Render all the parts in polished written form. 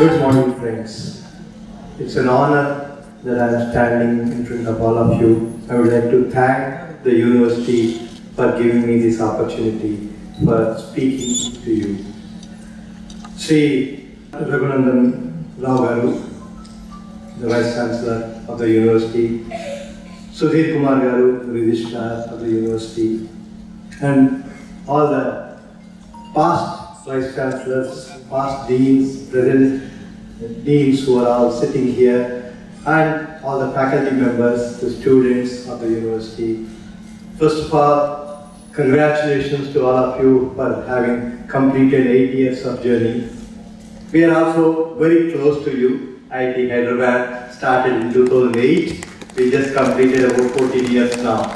Good morning, friends. It's an honor that I am standing in front of all of you. I would like to thank the university for giving me this opportunity for speaking to you. Sri Raghunandan Rao Garu, the Vice Chancellor of the University, Sudhir Kumar Garu, the Registrar of the University, and all the past Vice Chancellors, past Deans, present Deans who are all sitting here, and all the faculty members, the students of the University. First of all, congratulations to all of you for having completed 8 years of journey. We are also very close to you. IIT Hyderabad started in 2008. We just completed about 14 years now.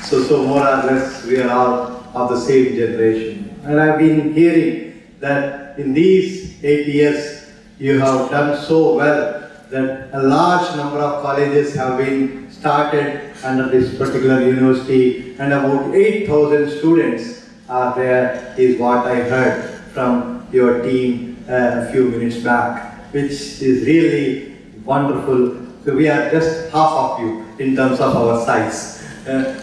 So more or less we are all of the same generation. And I've been hearing that in these 8 years you have done so well that a large number of colleges have been started under this particular university, and about 8,000 students are there, is what I heard from your team a few minutes back, which is really wonderful. So we are just half of you in terms of our size.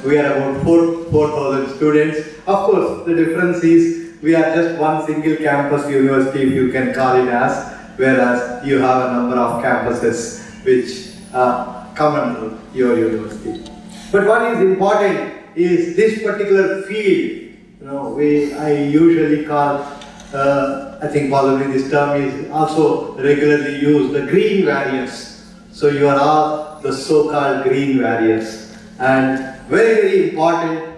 We are about 4,000 students. Of course, the difference is we are just one single campus university, if you can call it as, whereas you have a number of campuses which come under your university. But what is important is this particular field. I usually call, I think possibly this term is also regularly used, the green warriors. So you are all the so-called green warriors. And very, very important,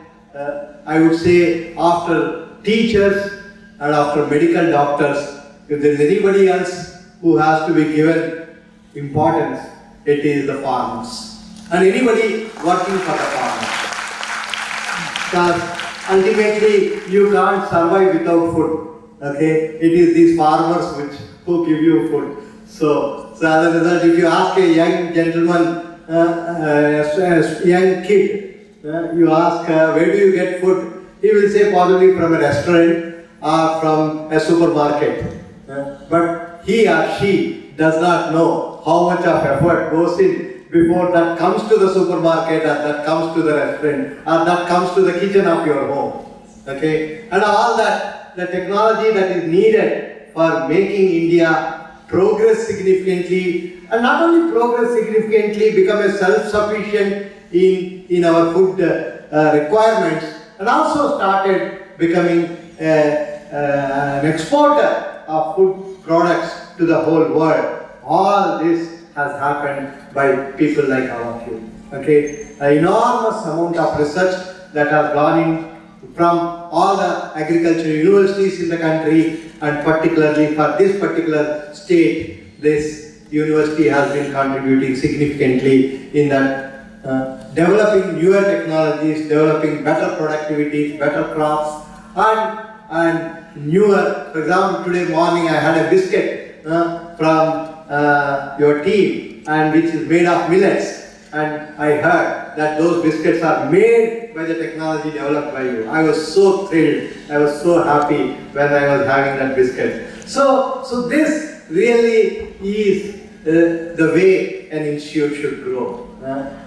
I would say, after teachers and after medical doctors, if there is anybody else who has to be given importance, it is the farmers. And anybody working for the farmers. Because ultimately you can't survive without food. Okay? It is these farmers who give you food. So as a result, if you ask a young gentleman, a young kid, you ask where do you get food, he will say possibly from a restaurant or from a supermarket. But he or she does not know how much of effort goes in before that comes to the supermarket, or that comes to the restaurant, or that comes to the kitchen of your home. Okay? And all that, the technology that is needed for making India progress significantly, and not only progress significantly, become a self-sufficient in our food requirements, and also started becoming an exporter of food products to the whole world. All this has happened by people like all of you. Okay? An enormous amount of research that has gone in from all the agricultural universities in the country, and particularly for this particular state, this university has been contributing significantly in that developing newer technologies, developing better productivity, better crops, and newer. For example, today morning I had a biscuit from your team, and which is made of millets, and I heard that those biscuits are made by the technology developed by you. I was so thrilled, I was so happy when I was having that biscuit. So this really is the way an institute should grow.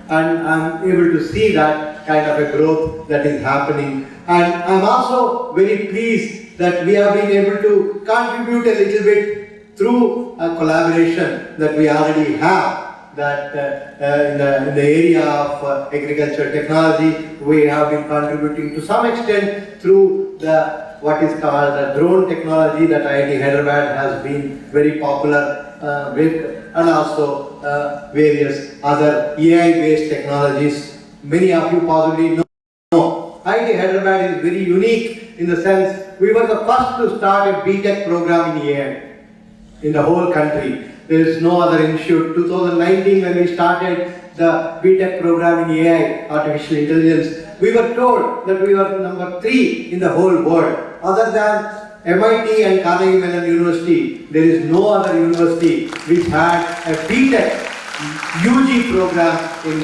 And I'm able to see that kind of a growth that is happening. And I'm also very pleased that we have been able to contribute a little bit through a collaboration that we already have. That in the area of agriculture technology, we have been contributing to some extent through what is called the drone technology that IIT Hyderabad has been very popular with, and also various other AI-based technologies. Many of you possibly know IIT Hyderabad is very unique in the sense we were the first to start a BTech program in AI in the whole country. There is no other institute. 2019, when we started the BTech program in AI, Artificial Intelligence, we were told that we were number 3 in the whole world. Other than MIT and Carnegie Mellon University, there is no other university which had a BTech UG program in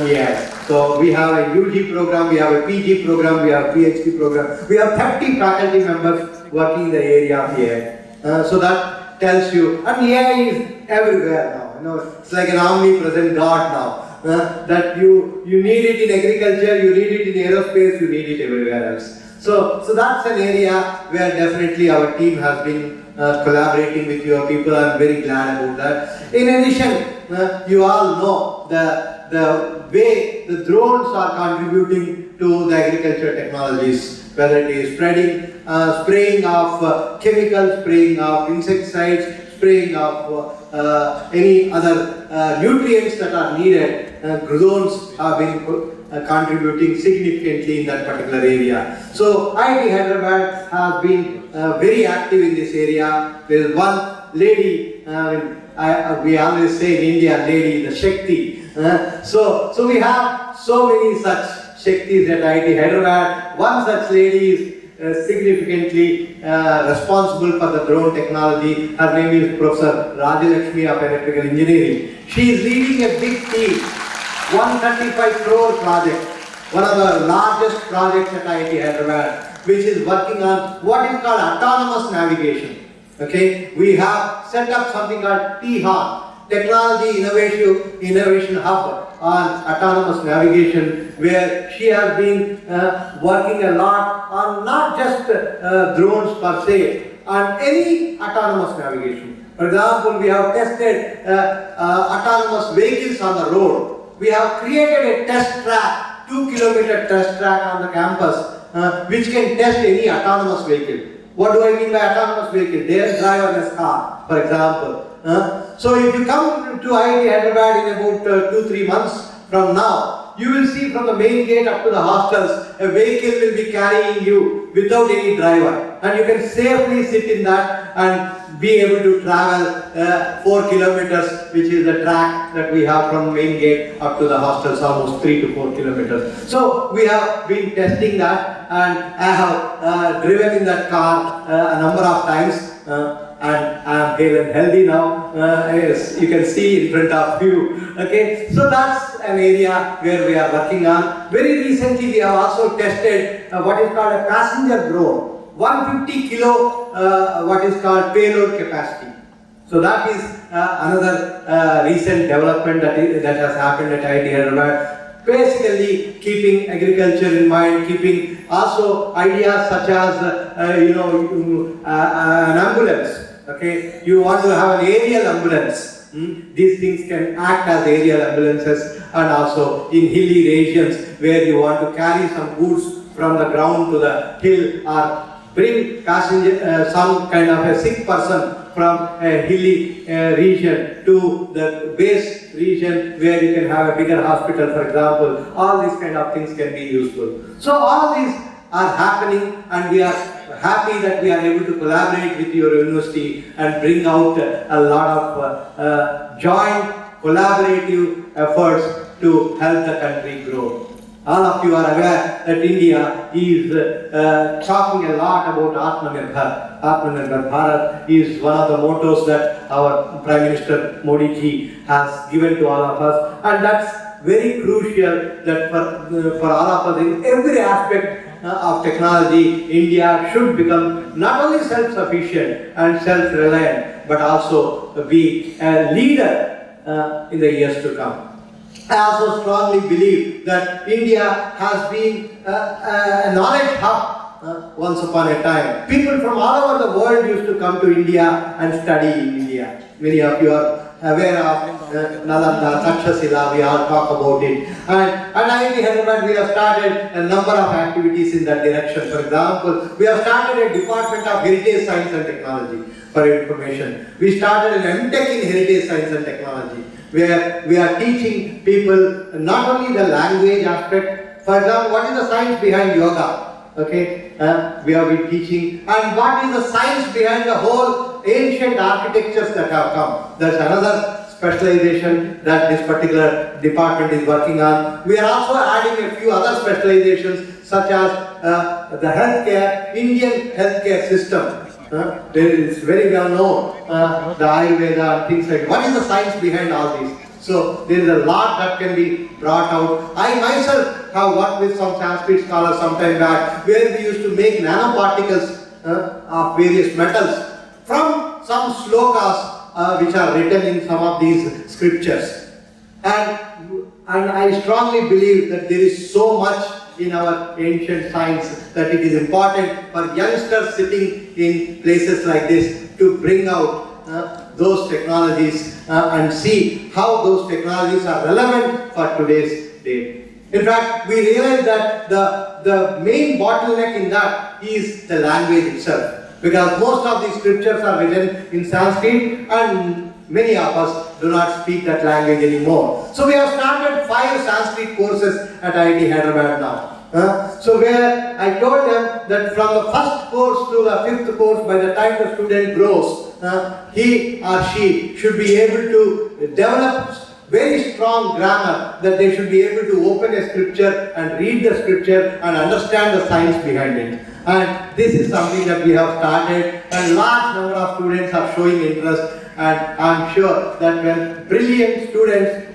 AI. So we have a UG program, we have a PG program, we have a PhD program. We have 30 faculty members working in the area of AI. So that tells you, and AI is everywhere now. It's like an omnipresent God now. That you need it in agriculture, you need it in aerospace, you need it everywhere else. So that's an area where definitely our team has been collaborating with your people. I'm very glad about that. In addition, you all know the way the drones are contributing to the agriculture technologies, whether it is spraying of chemicals, spraying of insecticides, spraying of any other nutrients that are needed. Drones have been contributing significantly in that particular area. So IIT Hyderabad has been very active in this area. There is one lady, we always say in India, lady, the Shakti. So we have so many such Shaktis at IIT Hyderabad. One such lady is significantly responsible for the drone technology. Her name is Professor Rajalakshmi of Electrical Engineering. She is leading a big team, 135 crore project, one of the largest projects at IIT Hyderabad, which is working on what is called autonomous navigation. Okay, we have set up something called THON, Technology Innovation Hub on autonomous navigation, where she has been working a lot on not just drones per se, on any autonomous navigation. For example, we have tested autonomous vehicles on the road. We have created a test track, 2-kilometer test track on the campus, which can test any autonomous vehicle. What do I mean by autonomous vehicle? Their driverless car, for example. So if you come to IIT Hyderabad in about 2-3 months from now, you will see from the main gate up to the hostels, a vehicle will be carrying you without any driver. And you can safely sit in that and be able to travel 4 kilometers, which is the track that we have from main gate up to the hostels, almost 3 to 4 kilometers. So we have been testing that, and I have driven in that car a number of times. And I am hale and healthy now, as you can see in front of you. Okay, so that's an area where we are working on. Very recently, we have also tested what is called a passenger drone, 150 kilo, what is called payload capacity. So that is another recent development that has happened at IIT Hyderabad. Basically, keeping agriculture in mind, keeping also ideas such as an ambulance. Okay, you want to have an aerial ambulance. These things can act as aerial ambulances, and also in hilly regions where you want to carry some goods from the ground to the hill, or bring passenger, some kind of a sick person from a hilly region to the base region where you can have a bigger hospital, for example. All these kind of things can be useful. So all these are happening, and we are happy that we are able to collaborate with your university and bring out a lot of joint collaborative efforts to help the country grow. All of you are aware that India is talking a lot about Atmanirbhar. Atmanirbhar Bharat is one of the mottos that our Prime Minister Modi ji has given to all of us, and that's very crucial that for all of us in every aspect of technology, India should become not only self-sufficient and self-reliant, but also be a leader in the years to come. I also strongly believe that India has been a knowledge hub once upon a time. People from all over the world used to come to India and study in India. Many of you are aware of Nalanda, Takshashila, we all talk about it. And at IIT Hyderabad, we have started a number of activities in that direction. For example, we have started a Department of Heritage Science and Technology for information. We started an MTech in Heritage Science and Technology, where we are teaching people not only the language aspect. For example, what is the science behind yoga? Okay, we have been teaching, and what is the science behind the whole ancient architectures that have come. That's another specialization that this particular department is working on. We are also adding a few other specializations, such as the healthcare, Indian healthcare system. It's very well known, the Ayurveda and things like that. What is the science behind all these? So there is a lot that can be brought out. I myself have worked with some Sanskrit scholars some time back, where we used to make nanoparticles of various metals from some slokas which are written in some of these scriptures. And I strongly believe that there is so much in our ancient science that it is important for youngsters sitting in places like this to bring out those technologies and see how those technologies are relevant for today's day. In fact, we realize that the main bottleneck in that is the language itself, because most of these scriptures are written in Sanskrit and many of us do not speak that language anymore. So we have started 5 Sanskrit courses at IIT Hyderabad now. So where I told them that from the first course to the 5th course, by the time the student grows, he or she should be able to develop very strong grammar, that they should be able to open a scripture and read the scripture and understand the science behind it. And this is something that we have started, and large number of students are showing interest, and I am sure that when brilliant students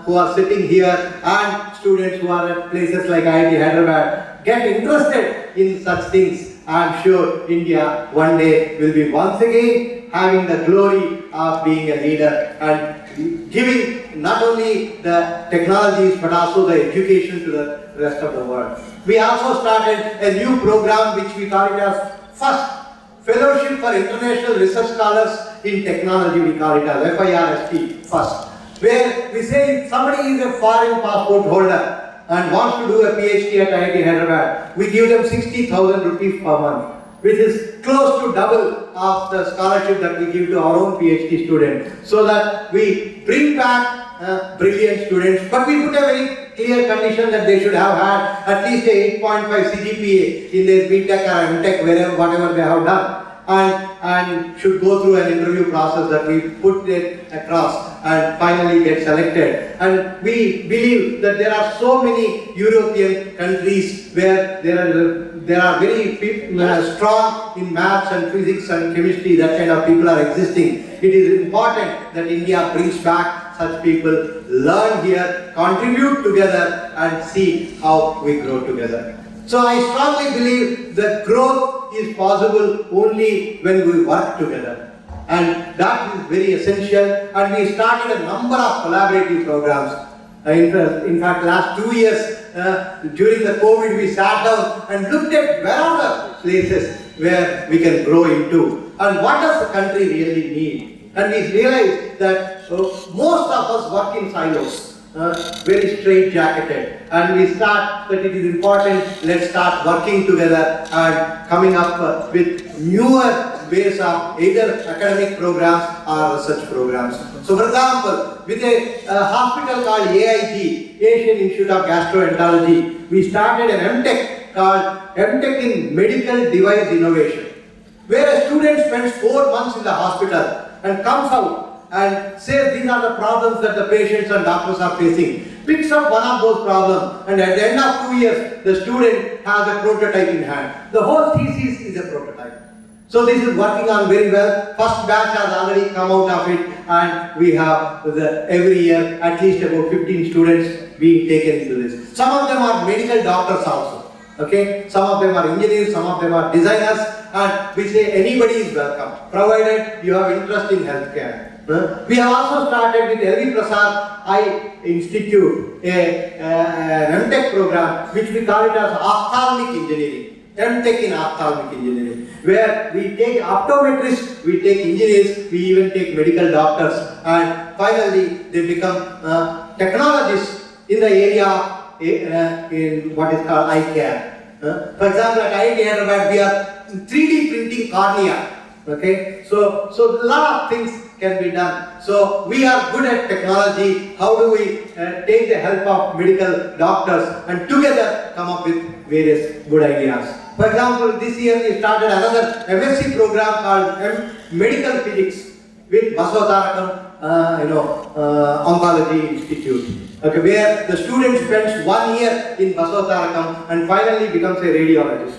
who are sitting here and students who are at places like IIT Hyderabad get interested in such things, I am sure India one day will be once again having the glory of being a leader and giving not only the technologies but also the education to the rest of the world. We also started a new program which we call it as FIRST, Fellowship for International Research Scholars in Technology. We call it as FIRST, FIRST, where we say if somebody is a foreign passport holder and wants to do a PhD at IIT Hyderabad, we give them 60,000 rupees per month, which is close to double of the scholarship that we give to our own PhD students, so that we bring back brilliant students, but we put a very clear condition that they should have had at least a 8.5 CGPA in their BTech or MTech, wherever, whatever they have done, and should go through an interview process that we put it across and finally get selected. And we believe that there are so many European countries where there are very strong in maths and physics and chemistry, that kind of people are existing. It is important that India brings back such people, learn here, contribute together and see how we grow together. So I strongly believe that growth is possible only when we work together. And that is very essential, and we started a number of collaborative programs. In fact, last 2 years, during the COVID, we sat down and looked at where are the places where we can grow into, and what does the country really need. And we realized that most of us work in silos, very straight-jacketed, and we start that it is important, let's start working together and coming up with newer ways of either academic programs or research programs. So for example, with a hospital called AIG, Asian Institute of Gastroenterology, we started an MTech called MTech in Medical Device Innovation, where a student spends 4 months in the hospital and comes out and says these are the problems that the patients and doctors are facing, picks up one of those problems, and at the end of 2 years, the student has a prototype in hand. The whole thesis is a prototype. So this is working on very well. First batch has already come out of it, and we have every year at least about 15 students being taken into this. Some of them are medical doctors also. Okay, some of them are engineers, some of them are designers, and we say anybody is welcome, provided you have interest in healthcare. We have also started with L.V. Prasad Eye Institute an MTech program, which we call it as ophthalmic engineering, MTech in ophthalmic engineering, where we take optometrists, we take engineers, we even take medical doctors, and finally they become technologists in the area in what is called eye care. For example, at IIT Hyderabad, we are 3D printing cornea. Okay, so a lot of things can be done. So we are good at technology. How do we take the help of medical doctors and together come up with various good ideas? For example, this year we started another MSc program called Medical Physics with Basotarakam, Oncology Institute. Okay, where the student spends 1 year in Basotarakam and finally becomes a radiologist.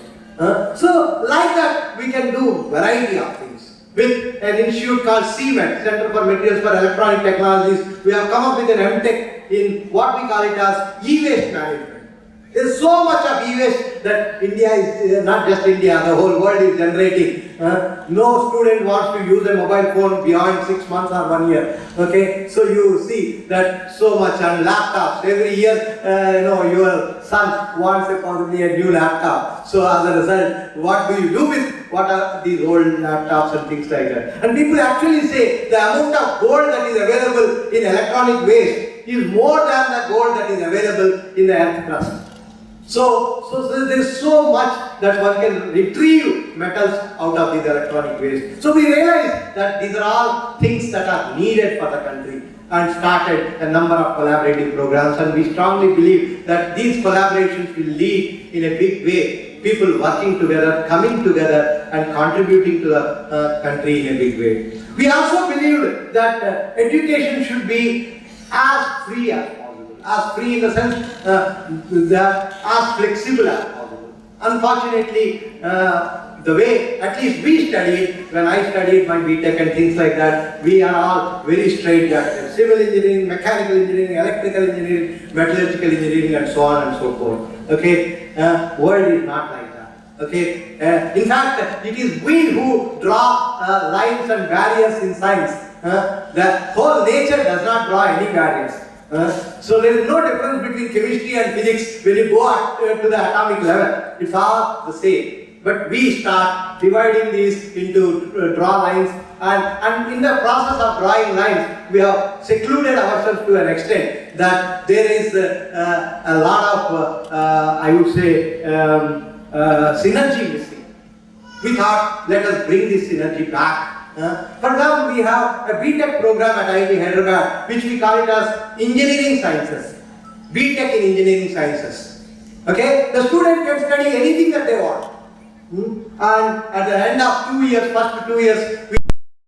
So like that, we can do variety of things. With an institute called CMET, Center for Materials for Electronic Technologies, we have come up with an MTech in what we call it as e-waste management. There's so much of e-waste that India is, not just India, the whole world is generating. No student wants to use a mobile phone beyond 6 months or 1 year. Okay, so you see that so much on laptops. Every year, your son wants possibly a new laptop. So as a result, what do you do with what are these old laptops and things like that? And people actually say the amount of gold that is available in electronic waste is more than the gold that is available in the earth crust. So there is so much that one can retrieve metals out of these electronic waste. So we realize that these are all things that are needed for the country and started a number of collaborative programs, and we strongly believe that these collaborations will lead in a big way, people working together, coming together and contributing to the country in a big way. We also believe that education should be as free as possible. As free in the sense that as flexible as possible. Unfortunately, the way at least we studied, when I studied my BTech and things like that, we are all very straight jackets. Civil engineering, mechanical engineering, electrical engineering, metallurgical engineering and so on and so forth. Okay, world is not like that. Okay, in fact, it is we who draw lines and barriers in science. The whole nature does not draw any barriers. So there is no difference between chemistry and physics when you go up to the atomic level. It's all the same. But we start dividing these into draw lines, and in the process of drawing lines, we have secluded ourselves to an extent that there is a lot of, I would say, synergy missing. We thought, let us bring this synergy back. For example, we have a BTech program at IIT Hyderabad, which we call it as Engineering Sciences. BTech in Engineering Sciences. Okay? The student can study anything that they want. And at the end of 2 years, first 2 years, we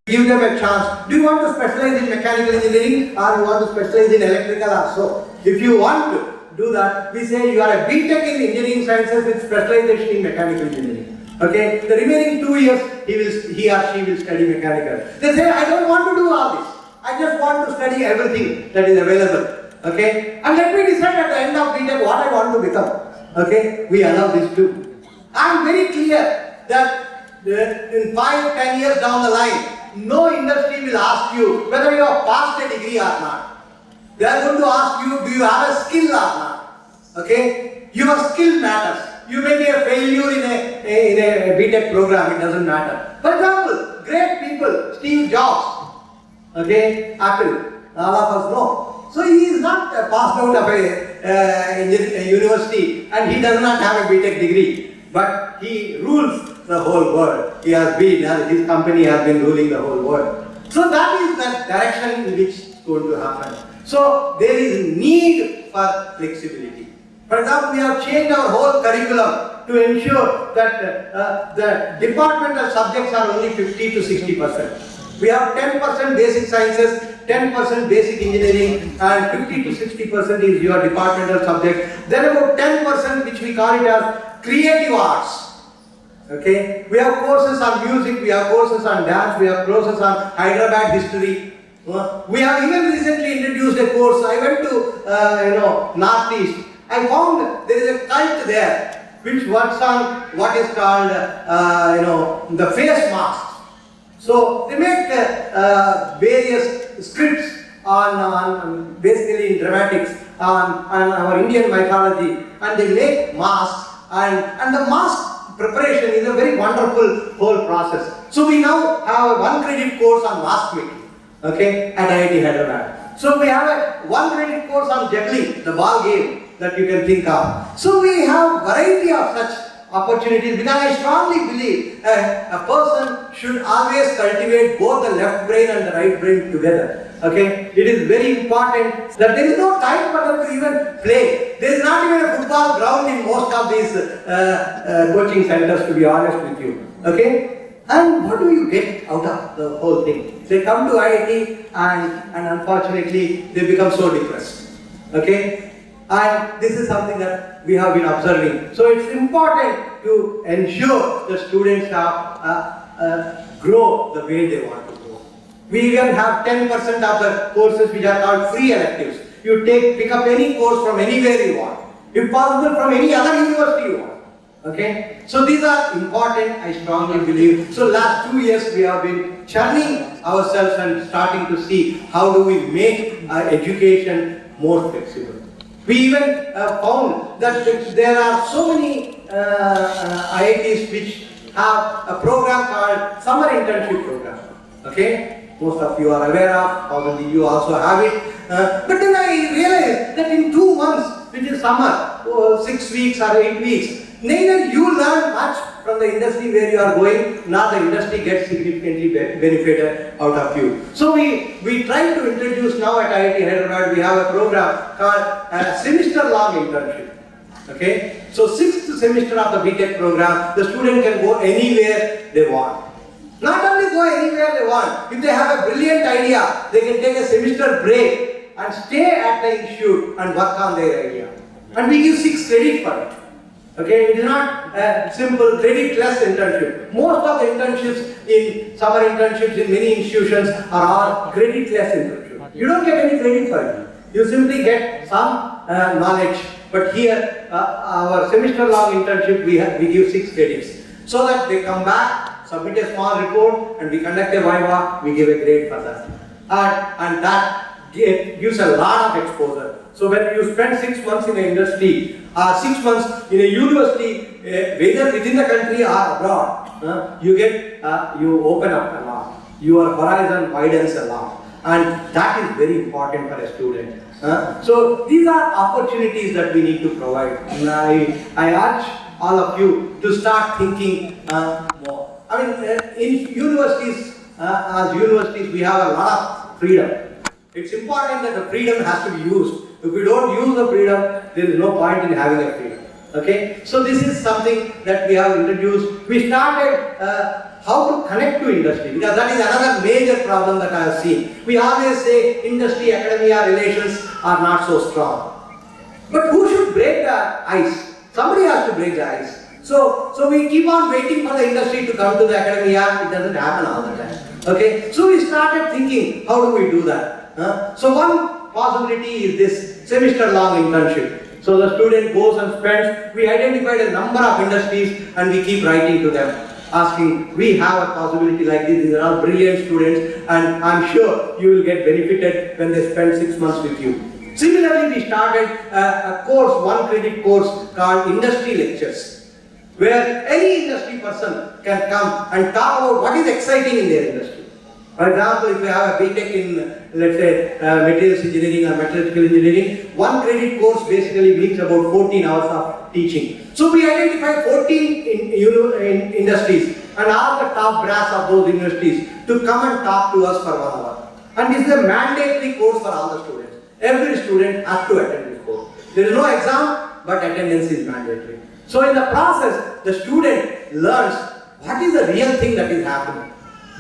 give them a chance. Do you want to specialize in mechanical engineering or you want to specialize in electrical or so? If you want to do that, we say you are a BTech in Engineering Sciences with specialization in mechanical engineering. Okay, the remaining 2 years, he or she will study mechanical. They say, I don't want to do all this. I just want to study everything that is available. Okay, and let me decide at the end of BTech what I want to become. Okay, we allow this too. I am very clear that in 5-10 years down the line, no industry will ask you whether you have passed a degree or not. They are going to ask you, do you have a skill or not? Okay, your skill matters. You may be a failure in a BTech program, it doesn't matter. For example, great people, Steve Jobs, okay, Apple, all of us know. So he is not passed out of a university and he does not have a BTech degree, but he rules the whole world. He has been, his company has been ruling the whole world. So that is the direction in which it's going to happen. So there is need for flexibility. For example, we have changed our whole curriculum to ensure that the departmental subjects are only 50 to 60%. We have 10% basic sciences, 10% basic engineering, and 50 to 60% is your departmental subject. Then about 10% which we call it as creative arts. Okay, we have courses on music, we have courses on dance, we have courses on Hyderabad history. We have even recently introduced a course. I went to Northeast. I found there is a cult there which works on what is called the face masks. So they make various scripts on basically in dramatics on our Indian mythology, and they make masks, and the mask preparation is a very wonderful whole process. So we now have a 1 credit course on mask making, okay, at IIT Hyderabad. So we have a 1 credit course on juggling, the ball game that you can think of. So we have variety of such opportunities, because I strongly believe a person should always cultivate both the left brain and the right brain together. Okay, it is very important that there is no time for them to even play. There is not even a football ground in most of these coaching centers, to be honest with you. Okay, and what do you get out of the whole thing? They come to IIT and unfortunately they become so depressed. Okay. And this is something that we have been observing. So it's important to ensure the students grow the way they want to grow. We even have 10% of the courses which are called free electives. You pick up any course from anywhere you want. If possible, from any other university you want. Okay? So these are important, I strongly believe. So last 2 years we have been churning ourselves and starting to see how do we make our education more flexible. We even found that there are so many IITs which have a program called summer internship program. Okay? Most of you are aware of, probably you also have it. But then I realized that in 2 months, which is summer, 6 weeks or 8 weeks, neither you learn much from the industry where you are going, nor the industry gets significantly benefited out of you. So we try to introduce now at IIT Hyderabad, we have a program called a semester-long internship. Okay? So 6th semester of the BTech program, the student can go anywhere they want. Not only go anywhere they want, if they have a brilliant idea, they can take a semester break and stay at the institute and work on their idea. And we give 6 credit for it. Okay, it is not a simple credit-less internship. Most of the internships in summer internships in many institutions are all credit-less internships. You don't get any credit for it. You simply get some knowledge. But here, our semester-long internship, we give 6 credits. So that they come back, submit a small report, and we conduct a viva, we give a grade for that. And that gives a lot of exposure. So when you spend 6 months in an industry, 6 months in a university, whether within the country or abroad, you open up a lot. Your horizon widens a lot, and that is very important for a student. So these are opportunities that we need to provide. And I urge all of you to start thinking more. I mean, in universities, as universities, we have a lot of freedom. It's important that the freedom has to be used. If we don't use the freedom, there is no point in having a freedom. Okay? So this is something that we have introduced. We started how to connect to industry, because that is another major problem that I have seen. We always say industry-academia relations are not so strong. But who should break the ice? Somebody has to break the ice. So we keep on waiting for the industry to come to the academia. It doesn't happen all the time. Okay? So we started thinking, how do we do that? So one possibility is this semester-long internship. So the student goes and spends, we identified a number of industries and we keep writing to them, asking, we have a possibility like this, these are all brilliant students and I'm sure you will get benefited when they spend 6 months with you. Similarly, we started a course, 1 credit course called Industry Lectures, where any industry person can come and talk about what is exciting in their industry. For example, if you have a BTech in, let's say, materials engineering or metallurgical engineering, 1 credit course basically means about 14 hours of teaching. So we identified 14 in industries and asked the top brass of those universities to come and talk to us for 1 hour. And this is a mandatory course for all the students. Every student has to attend this course. There is no exam, but attendance is mandatory. So in the process, the student learns what is the real thing that is happening.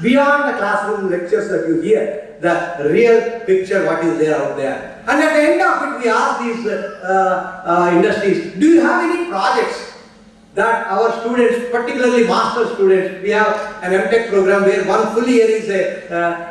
Beyond the classroom lectures that you hear, the real picture, what is there out there. And at the end of it, we ask these industries, do you have any projects that our students, particularly master students, we have an MTech program where 1 full year is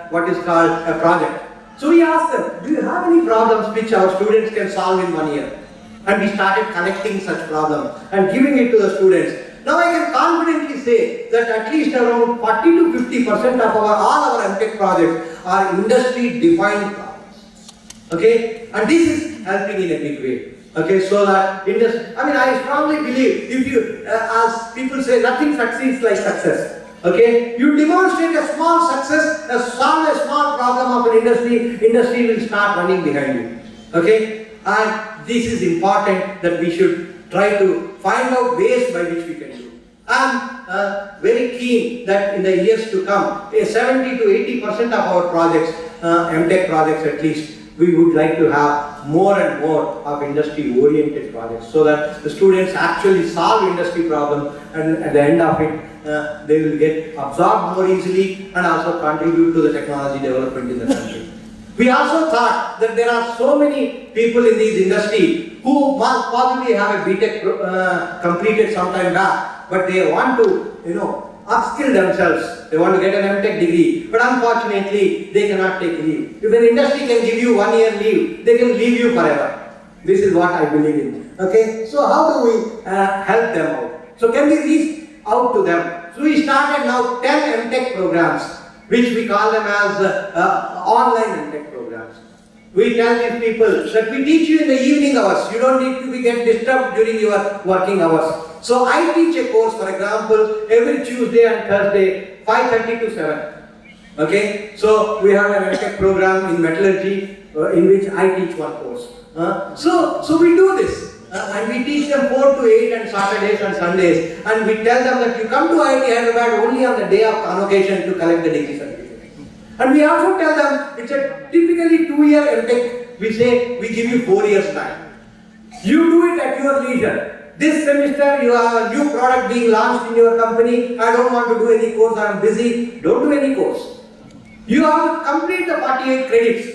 what is called a project. So we ask them, do you have any problems which our students can solve in 1 year? And we started collecting such problems and giving it to the students. Now I can confidently say that at least around 40 to 50% of all our MTech projects are industry-defined problems. Okay? And this is helping in a big way. Okay, so that I strongly believe, if you, as people say, nothing succeeds like success. Okay? You demonstrate a small success, solve a small problem of an industry will start running behind you. Okay? And this is important that we should try to find out ways by which we can do. I'm very keen that in the years to come, 70 to 80% of our projects, MTech projects at least, we would like to have more and more of industry-oriented projects so that the students actually solve industry problems and at the end of it, they will get absorbed more easily and also contribute to the technology development in the country. We also thought that there are so many people in these industry who must possibly have a BTech completed some time back, but they want to, upskill themselves. They want to get an MTech degree, but unfortunately, they cannot take leave. If an industry can give you 1 year leave, they can leave you forever. This is what I believe in. Okay, so how do we help them out? So can we reach out to them? So we started now 10 MTech programs, which we call them as online MTech programs. We tell these people that we teach you in the evening hours. You don't need to get disturbed during your working hours. So I teach a course, for example, every Tuesday and Thursday, 5:30 to 7. Okay, so we have an MTech program in metallurgy in which I teach one course. So we do this. And we teach them 4 to 8 on Saturdays and Sundays, and we tell them that you come to IIT Hyderabad only on the day of convocation to collect the degree certificate. And we also tell them it's a typically 2-year MTech. We say we give you 4 years time. You do it at your leisure. This semester you have a new product being launched in your company. I don't want to do any course. I am busy. Don't do any course. You have to complete the 48 credits.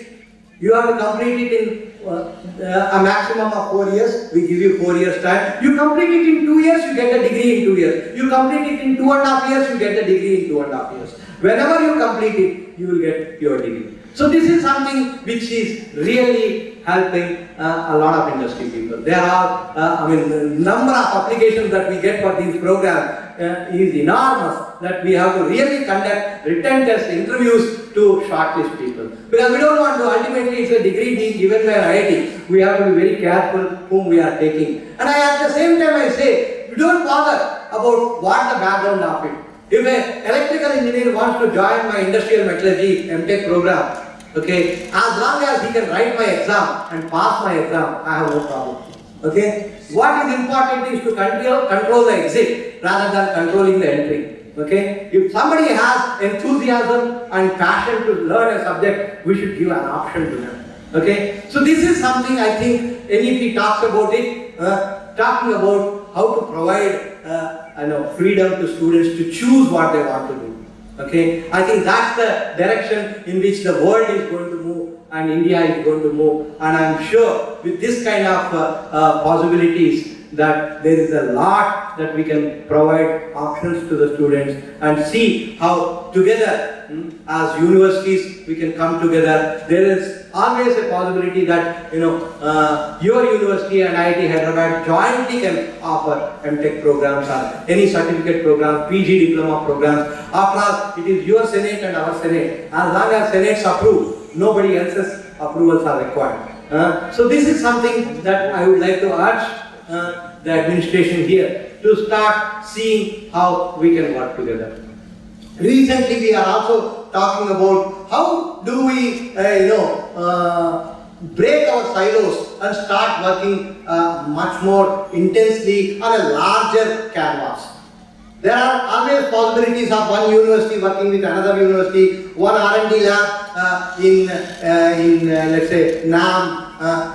You have to complete it in a maximum of 4 years. We give you 4 years time. You complete it in 2 years, you get the degree in 2 years. You complete it in 2.5 years, you get the degree in 2.5 years. Whenever you complete it, you will get your degree. So this is something which is really helping a lot of industry people. There are, the number of applications that we get for these programs is enormous, that we have to really conduct written test interviews to shortlist people. Because we don't want to, ultimately it's a degree being given by IIT. We have to be very careful whom we are taking. And at the same time I say, we don't bother about what the background of it. If an electrical engineer wants to join my industrial metallurgy MTech program, okay, as long as he can write my exam and pass my exam, I have no problem. Okay, what is important is to control the exit rather than controlling the entry. Okay, if somebody has enthusiasm and passion to learn a subject, we should give an option to them. Okay, so this is something I think NEP talks about it, talking about how to provide freedom to students to choose what they want to do. Okay, I think that's the direction in which the world is going to move and India is going to move, and I'm sure with this kind of possibilities that there is a lot that we can provide options to the students and see how together as universities we can come together. There is always a possibility that your university and IIT Hyderabad jointly can offer MTech programs or any certificate programs, PG diploma programs. After all, it is your Senate and our Senate. As long as Senates approve, nobody else's approvals are required. So this is something that I would like to urge the administration here to start seeing how we can work together. Recently we are also talking about how do we break our silos and start working much more intensely on a larger canvas. There are always possibilities of one university working with another university, one R&D lab in let's say NAM.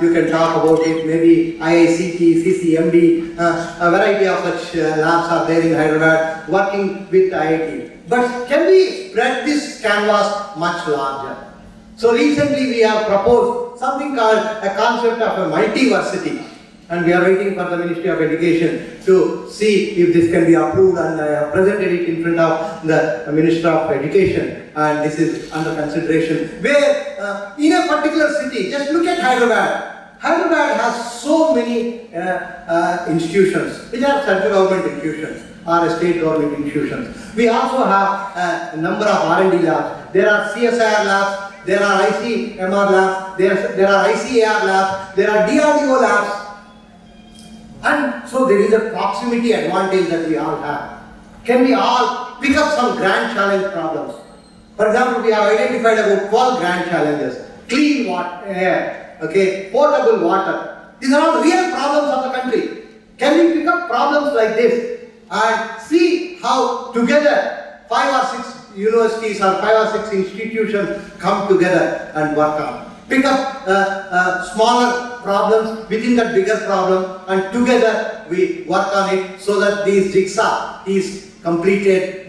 You can talk about it, maybe IICT, CCMB, a variety of such labs are there in Hyderabad working with IIT. But can we spread this canvas much larger? So recently we have proposed something called a concept of a multiversity, and we are waiting for the Ministry of Education to see if this can be approved, and I have presented it in front of the Minister of Education, and this is under consideration, where in a particular city, just look at Hyderabad. Hyderabad has so many institutions, which are central government institutions or state government institutions. We also have a number of R&D labs. There are CSIR labs, there are ICMR labs, there are ICAR labs, there are DRDO labs. And so there is a proximity advantage that we all have. Can we all pick up some grand challenge problems? For example, we have identified about 12 grand challenges. Clean water, air, okay, potable water. These are all real problems of the country. Can we pick up problems like this and see how together 5 or 6 universities or 5 or 6 institutions come together and work on? Pick up smaller problems within that bigger problem, and together we work on it so that this jigsaw is completed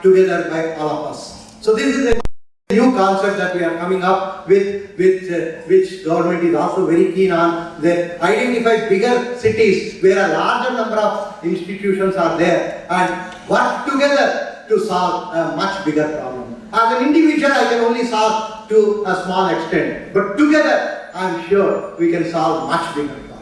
together by all of us. So this is a new concept that we are coming up with which government is also very keen on. They identify bigger cities where a larger number of institutions are there and work together to solve a much bigger problem. As an individual, I can only solve to a small extent, but together I am sure we can solve much bigger problems.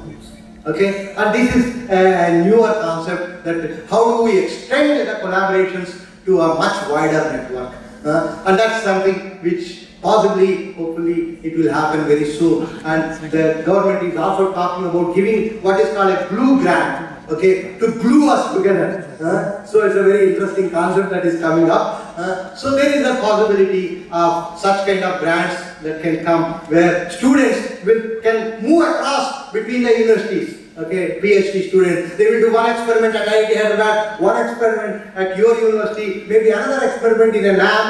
Okay, and this is a newer concept, that how do we extend the collaborations to a much wider network, and that's something which possibly, hopefully, it will happen very soon. And the government is also talking about giving what is called a glue grant, okay, to glue us together. So it's a very interesting concept that is coming up. So there is a possibility of such kind of grants that can come, where students can move across between the universities. Okay, PhD students, they will do one experiment at IIT Hyderabad, one experiment at your university, maybe another experiment in a lab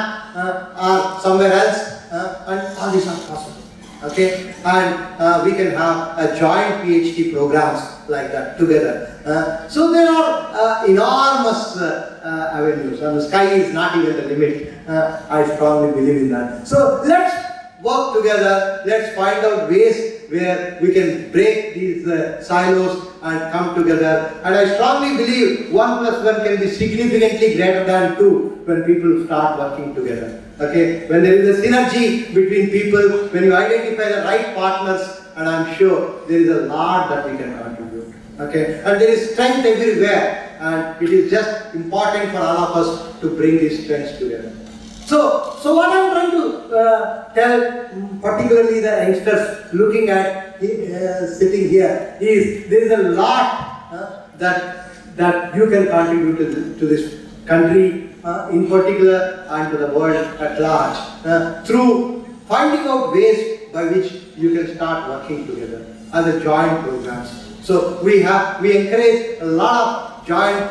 or somewhere else, and all these are possible. Okay, and we can have a joint PhD programs like that together. So there are enormous avenues, and the sky is not even the limit. I strongly believe in that. So let's work together, let's find out ways where we can break these silos and come together. And I strongly believe 1 + 1 can be significantly greater than 2 when people start working together. Okay, when there is a synergy between people, when you identify the right partners, and I'm sure there is a lot that we can contribute. Okay, and there is strength everywhere, and it is just important for all of us to bring these strengths together. So what I'm trying to tell, particularly the youngsters looking at sitting here, is there is a lot that you can contribute to this country in particular, and to the world at large, through finding out ways by which you can start working together as a joint programs. So we encourage a lot of joint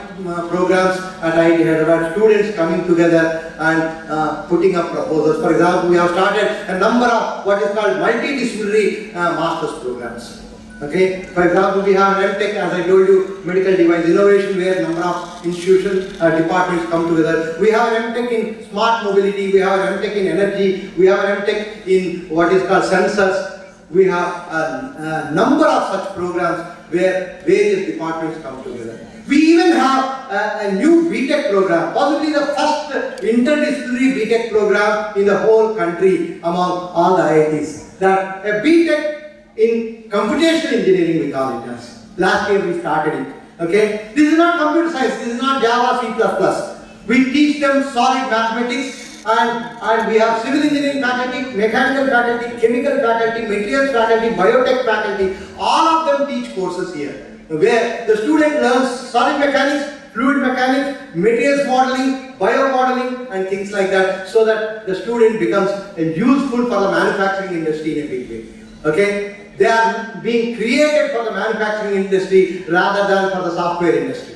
programs at IIT Hyderabad, students coming together and putting up proposals. For example, we have started a number of what is called multidisciplinary master's programs. Okay, for example, we have an MTech, as I told you, medical device innovation, where a number of institutions, departments come together. We have an MTech in smart mobility, we have an MTech in energy, we have an MTech in what is called sensors. We have a number of such programs where various departments come together. We even have a new BTech program, possibly the first interdisciplinary BTech program in the whole country among all the IITs. That a BTech in computational engineering, we call it as. Last year we started it. Okay, this is not computer science, this is not Java, C++. We teach them solid mathematics, and we have civil engineering faculty, mechanical faculty, chemical faculty, materials faculty, biotech faculty. All of them teach courses here, where the student learns solid mechanics, fluid mechanics, materials modeling, biomodeling, and things like that, so that the student becomes useful for the manufacturing industry in a big way. Okay, they are being created for the manufacturing industry rather than for the software industry.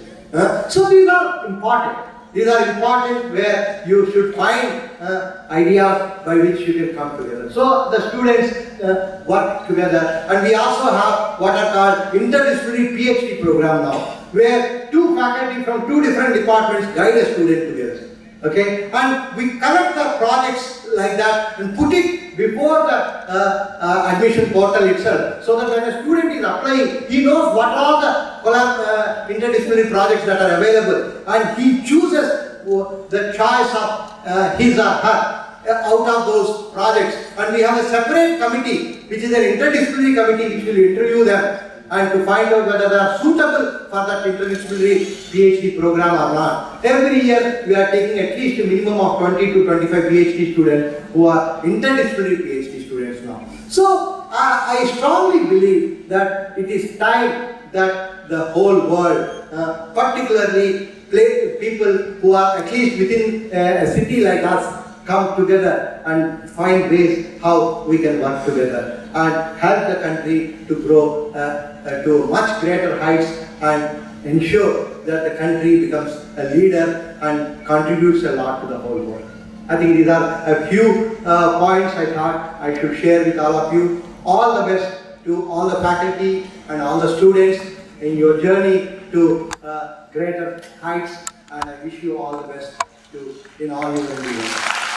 So these are important. These are important, where you should find ideas by which you can come together. So the students work together, and we also have what are called interdisciplinary PhD program now, where 2 faculty from 2 different departments guide a student together. Okay, and we collect the projects like that and put it before the admission portal itself, so that when a student is applying, he knows what are the interdisciplinary projects that are available, and he chooses the choice of his or her out of those projects. And we have a separate committee, which is an interdisciplinary committee, which will interview them and to find out whether they are suitable for that interdisciplinary PhD program or not. Every year we are taking at least a minimum of 20 to 25 PhD students who are interdisciplinary PhD students now. So I strongly believe that it is time that the whole world, particularly people who are at least within a city like us, come together and find ways how we can work together and help the country to grow to much greater heights, and ensure that the country becomes a leader and contributes a lot to the whole world. I think these are a few points I thought I should share with all of you. All the best to all the faculty and all the students in your journey to greater heights, and I wish you all the best in all your endeavors.